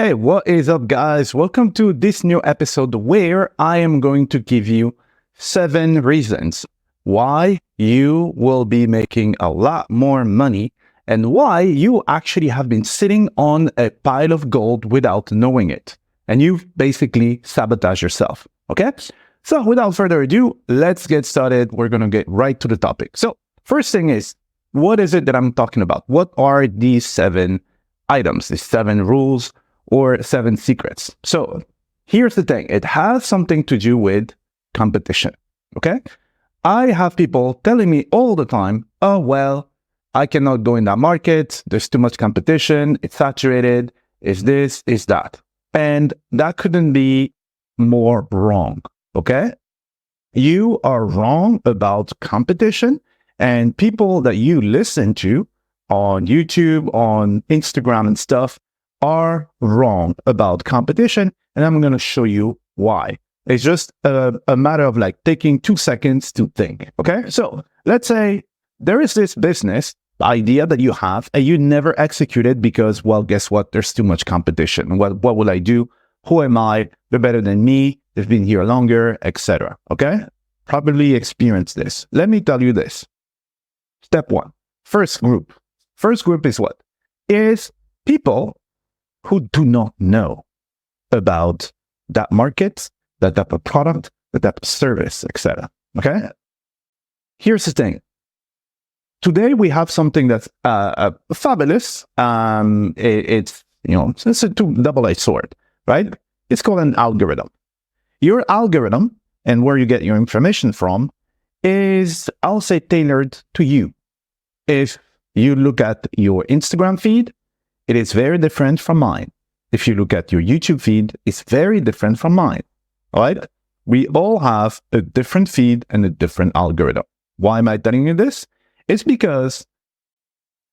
Hey, what is up, guys? Welcome to this new episode where I am going to give you 7 reasons why you will be making a lot more money and why you actually have been sitting on a pile of gold without knowing it. And you've basically sabotaged yourself. Okay? So without further ado, let's get started. We're going to get right to the topic. So first thing is, what is it that I'm talking about? What are these 7 items, these 7 rules, or 7 secrets? So here's the thing. It has something to do with competition. Okay. I have people telling me all the time, oh, well, I cannot go in that market. There's too much competition. It's saturated. Is this, is that. And that couldn't be more wrong. Okay. You are wrong about competition, and people that you listen to on YouTube, on Instagram and stuff are wrong about competition, and I'm going to show you why. It's just a matter of like taking 2 seconds to think. Okay, so let's say there is this business idea that you have and you never execute it because, well, guess what? There's too much competition. What will I do? Who am I? They're better than me. They've been here longer, etc. Okay, probably experienced this. Let me tell you this. Step 1, first group. First group is what? Is people who do not know about that market, that type of product, that type of service, etc. Okay? Here's the thing. Today we have something that's fabulous. It's a double-edged sword, right? It's called an algorithm. Your algorithm and where you get your information from is, I'll say, tailored to you. If you look at your Instagram feed, it is very different from mine. If you look at your YouTube feed, it's very different from mine. All right? We all have a different feed and a different algorithm. Why am I telling you this? It's because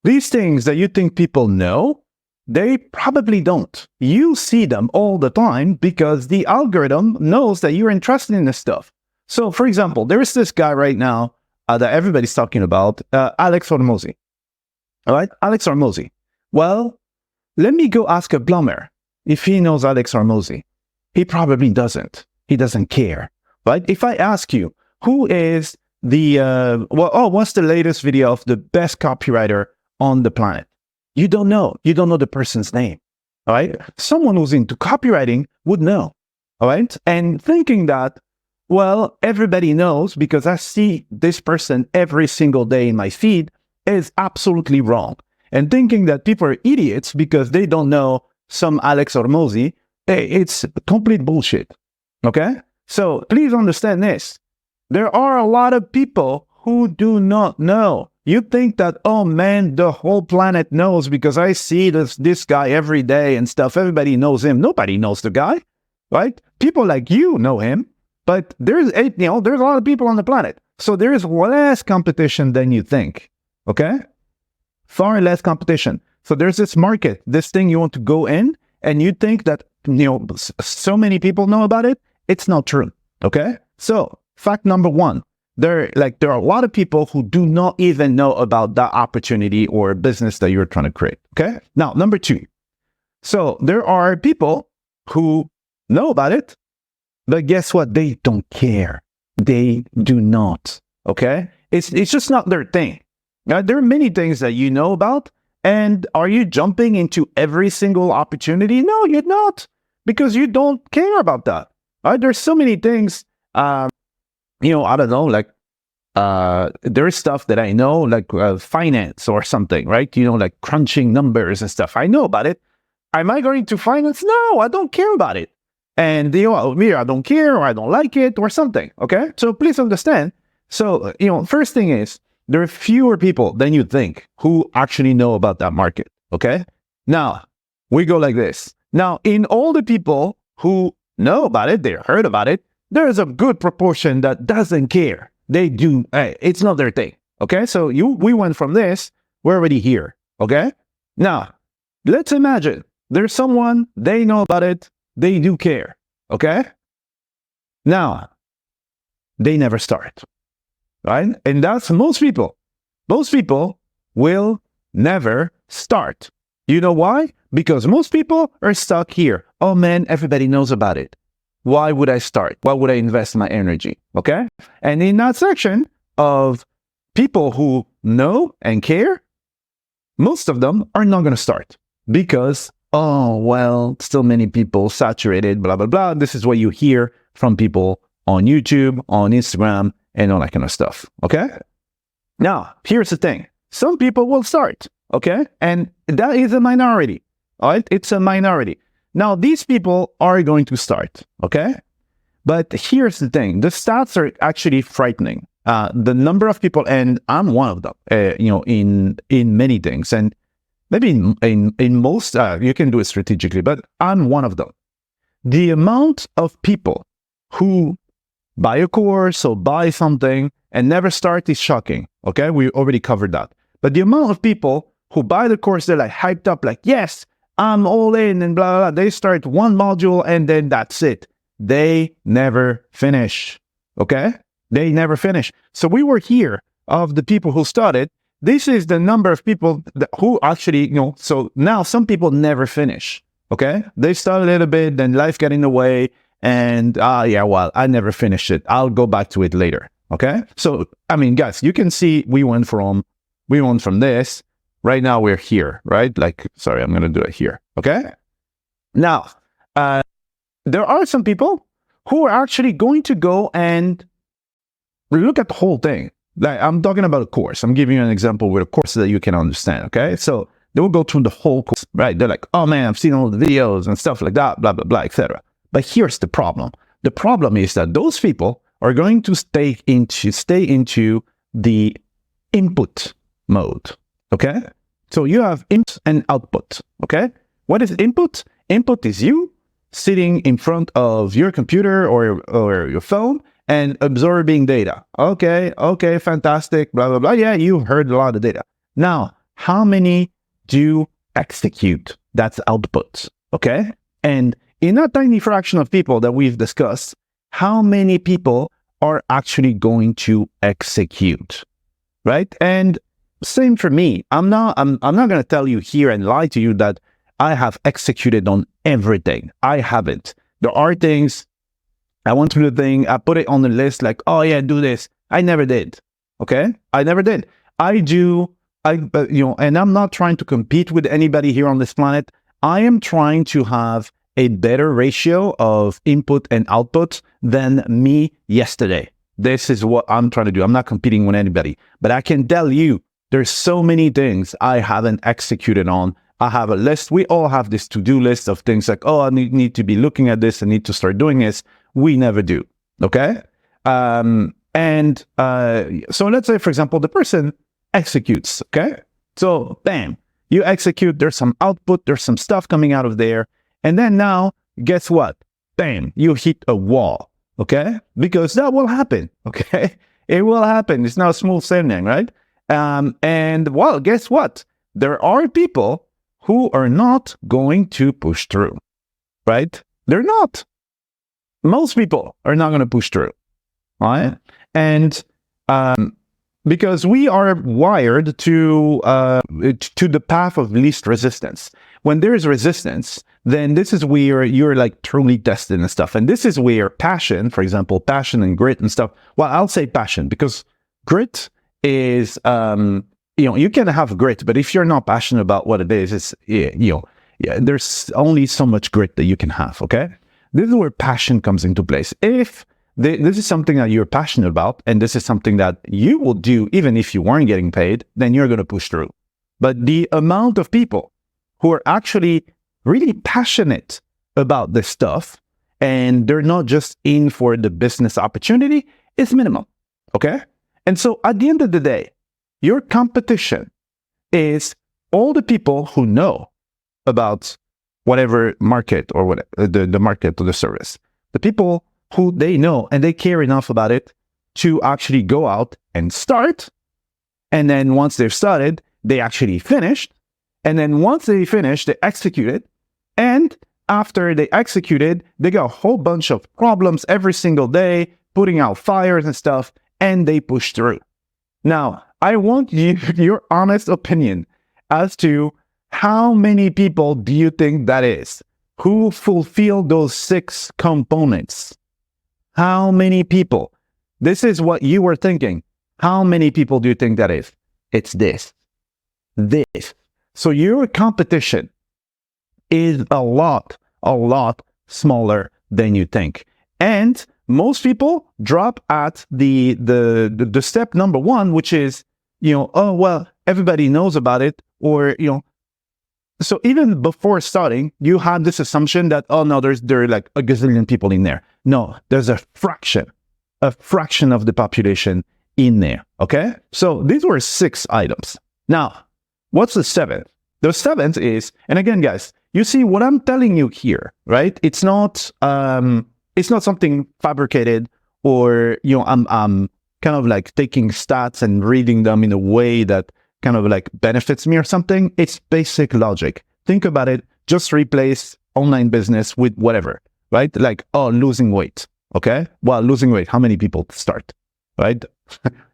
these things that you think people know, they probably don't. You see them all the time because the algorithm knows that you're interested in this stuff. So, for example, there is this guy right now that everybody's talking about, Alex Hormozi. All right? Alex Hormozi. Well, let me go ask a plumber if he knows Alex Hormozi. He probably doesn't. He doesn't care, right? If I ask you, who is the, what's the latest video of the best copywriter on the planet? You don't know. You don't know the person's name, all right? Someone who's into copywriting would know, all right? And thinking that, well, everybody knows because I see this person every single day in my feed is absolutely wrong. And thinking that people are idiots because they don't know some Alex Hormozi, it's complete bullshit. Okay? So please understand this. There are a lot of people who do not know. You think that, oh man, the whole planet knows because I see this guy every day and stuff. Everybody knows him. Nobody knows the guy, right? People like you know him, but there's a lot of people on the planet. So there is less competition than you think. Okay? Far less competition. So there's this market, this thing you want to go in, and you think that, so many people know about it. It's not true. Okay? So fact number 1, there are a lot of people who do not even know about that opportunity or business that you're trying to create. Okay? Now, number 2. So there are people who know about it, but guess what? They don't care. They do not. Okay? It's just not their thing. Now, there are many things that you know about, and are you jumping into every single opportunity? No, you're not, because you don't care about that. Right? There's so many things, I don't know, like there's stuff that I know, like finance or something, right? Like crunching numbers and stuff. I know about it. Am I going to finance? No, I don't care about it. And, I don't care, or I don't like it, or something, okay? So please understand. So, first thing is, there are fewer people than you think who actually know about that market, okay? Now, we go like this. Now, in all the people who know about it, they heard about it, there is a good proportion that doesn't care. They do, it's not their thing, okay? So we went from this, we're already here, okay? Now, let's imagine there's someone, they know about it, they do care, okay? Now, they never start. Right? And that's most people. Most people will never start. You know why? Because most people are stuck here. Oh man, everybody knows about it. Why would I start? Why would I invest my energy? Okay? And in that section of people who know and care, most of them are not going to start because, oh, well, still many people saturated, blah, blah, blah. This is what you hear from people on YouTube, on Instagram, and all that kind of stuff. Okay? Now, here's the thing. Some people will start. Okay? And that is a minority. All right? It's a minority. Now, these people are going to start. Okay? But here's the thing. The stats are actually frightening. The number of people, and I'm one of them, in many things, and maybe in most, you can do it strategically, but I'm one of them. The amount of people who buy a course or buy something and never start is shocking. Okay, we already covered that. But the amount of people who buy the course, they're like hyped up, like, yes, I'm all in, and blah, blah, blah. They start one module and then that's it. They never finish. Okay? They never finish. So we were here of the people who started. This is the number of people who actually, so now some people never finish. Okay? They start a little bit, then life got in the way, and I never finished it. I'll go back to it later. Okay? So, I mean, guys, you can see we went from this. Right now we're here, right? Like, sorry, I'm going to do it here. Okay? Now, there are some people who are actually going to go and look at the whole thing. Like, I'm talking about a course. I'm giving you an example with a course that you can understand, okay? So they will go through the whole course, right? They're like, oh man, I've seen all the videos and stuff like that, blah, blah, blah, etc. But here's the problem. The problem is that those people are going to stay into the input mode, okay? So you have input and output, okay? What is input? Input is you sitting in front of your computer or your phone and absorbing data. Okay, fantastic, blah, blah, blah. Yeah, you've heard a lot of data. Now, how many do execute? That's output, okay? And in that tiny fraction of people that we've discussed, how many people are actually going to execute, right? And same for me. I'm not going to tell you here and lie to you that I have executed on everything. I haven't. There are things, I went through the thing, I put it on the list like, oh yeah, do this. I never did. Okay? I never did. And I'm not trying to compete with anybody here on this planet. I am trying to have a better ratio of input and output than me yesterday. This is what I'm trying to do. I'm not competing with anybody. But I can tell you, there's so many things I haven't executed on. I have a list. We all have this to-do list of things like, oh, I need to be looking at this. I need to start doing this. We never do. Okay? So let's say, for example, the person executes. Okay? So, bam, you execute. There's some output. There's some stuff coming out of there. And then now, guess what? Bam, you hit a wall. Okay? Because that will happen. Okay? It will happen. It's not smooth sailing, right? And well, guess what? There are people who are not going to push through, right? They're not. Most people are not going to push through, right? And because we are wired to the path of least resistance. When there is resistance, then this is where you're like truly tested and stuff. And this is where passion, for example, passion and grit and stuff. Well, I'll say passion because grit is, you can have grit, but if you're not passionate about what it is, there's only so much grit that you can have, okay? This is where passion comes into place. If this is something that you're passionate about, and this is something that you will do even if you weren't getting paid, then you're going to push through. But the amount of people who are actually really passionate about this stuff, and they're not just in for the business opportunity, is minimal, okay? And so at the end of the day, your competition is all the people who know about whatever market or whatever, the market or the service. The people who they know and they care enough about it to actually go out and start. And then once they've started, they actually finished. And then once they finish, they execute it. And after they executed, they got a whole bunch of problems every single day, putting out fires and stuff, and they push through. Now, I want your honest opinion as to How many people do you think that is? Who fulfill those 6 components? How many people? This is what you were thinking. How many people do you think that is? It's this. So your competition is a lot smaller than you think. And most people drop at the step number 1, which is, oh, well, everybody knows about it, or, so even before starting, you had this assumption that, oh no, there are like a gazillion people in there. No, there's a fraction of the population in there. Okay. So these were 6 items. Now, what's the 7th? The 7th is, and again, guys, you see what I'm telling you here, right? It's not something fabricated, or, I'm kind of like taking stats and reading them in a way that kind of like benefits me or something. It's basic logic. Think about it. Just replace online business with whatever, right? Like, oh, losing weight. Okay. Well, losing weight, how many people start, right?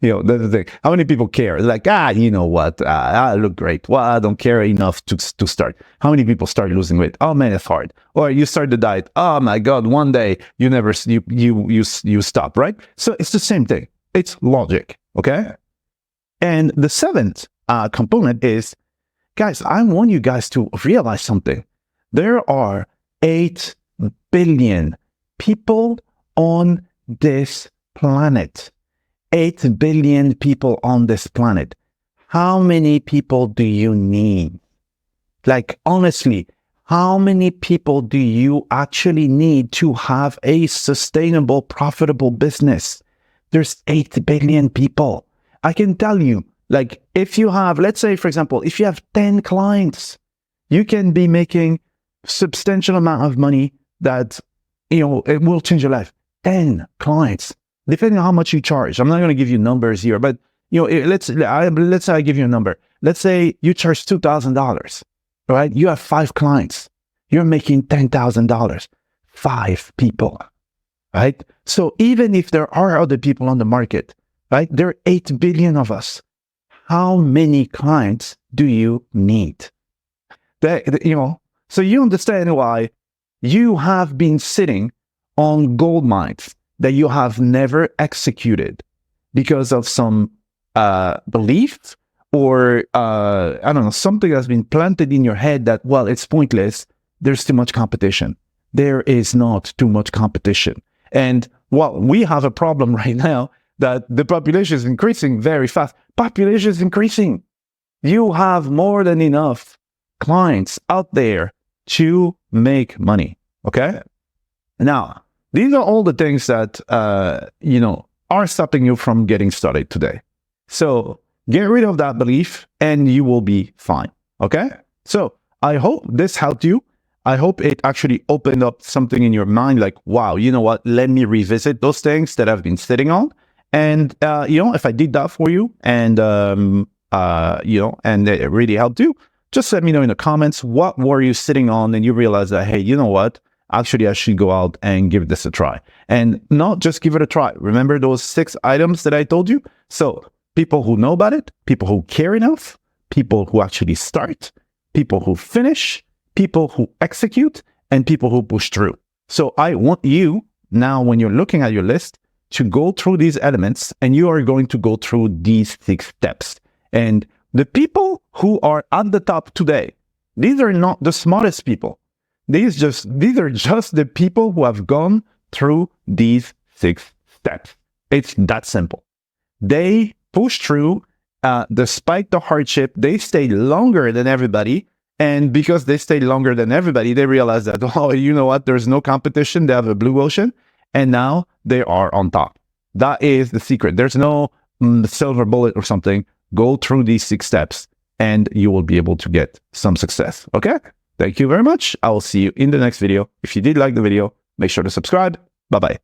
That's the thing. How many people care? Like, you know what? I look great. Well, I don't care enough to start. How many people start losing weight? Oh man, it's hard. Or you start the diet. Oh my God, one day you stop, right? So it's the same thing. It's logic. Okay. And the 7th component is, guys, I want you guys to realize something. There are 8 billion people on this planet. 8 billion people on this planet. How many people do you need? Like, honestly, how many people do you actually need to have a sustainable, profitable business? There's 8 billion people. I can tell you, like, if you have, let's say, for example, if you have 10 clients, you can be making substantial amount of money that, it will change your life. 10 clients, depending on how much you charge. I'm not going to give you numbers here, but, let's say I give you a number. Let's say you charge $2,000, right? You have 5 clients. You're making $10,000. 5 people, right? So even if there are other people on the market, right? There are 8 billion of us. How many clients do you need? So you understand why you have been sitting on gold mines that you have never executed because of some belief, or I don't know, something that's been planted in your head that, well, it's pointless. There's too much competition. There is not too much competition. And well, we have a problem right now that the population is increasing very fast. Population is increasing. You have more than enough clients out there to make money. Okay. Now, these are all the things that, are stopping you from getting started today. So get rid of that belief and you will be fine. Okay. So I hope this helped you. I hope it actually opened up something in your mind, like, wow, you know what? Let me revisit those things that I've been sitting on. And, if I did that for you and, and it really helped you, just let me know in the comments, what were you sitting on and you realize that, hey, you know what? Actually, I should go out and give this a try. And not just give it a try. Remember those 6 items that I told you? So people who know about it, people who care enough, people who actually start, people who finish, people who execute, and people who push through. So I want you now, when you're looking at your list, to go through these elements, and you are going to go through these 6 steps. And the people who are at the top today, these are not the smartest people. These are just the people who have gone through these 6 steps. It's that simple. They push through despite the hardship. They stay longer than everybody. And because they stay longer than everybody, they realize that, oh, you know what? There's no competition. They have a blue ocean. And now they are on top. That is the secret. There's no silver bullet or something. Go through these 6 steps and you will be able to get some success. Okay? Thank you very much. I will see you in the next video. If you did like the video, make sure to subscribe. Bye-bye.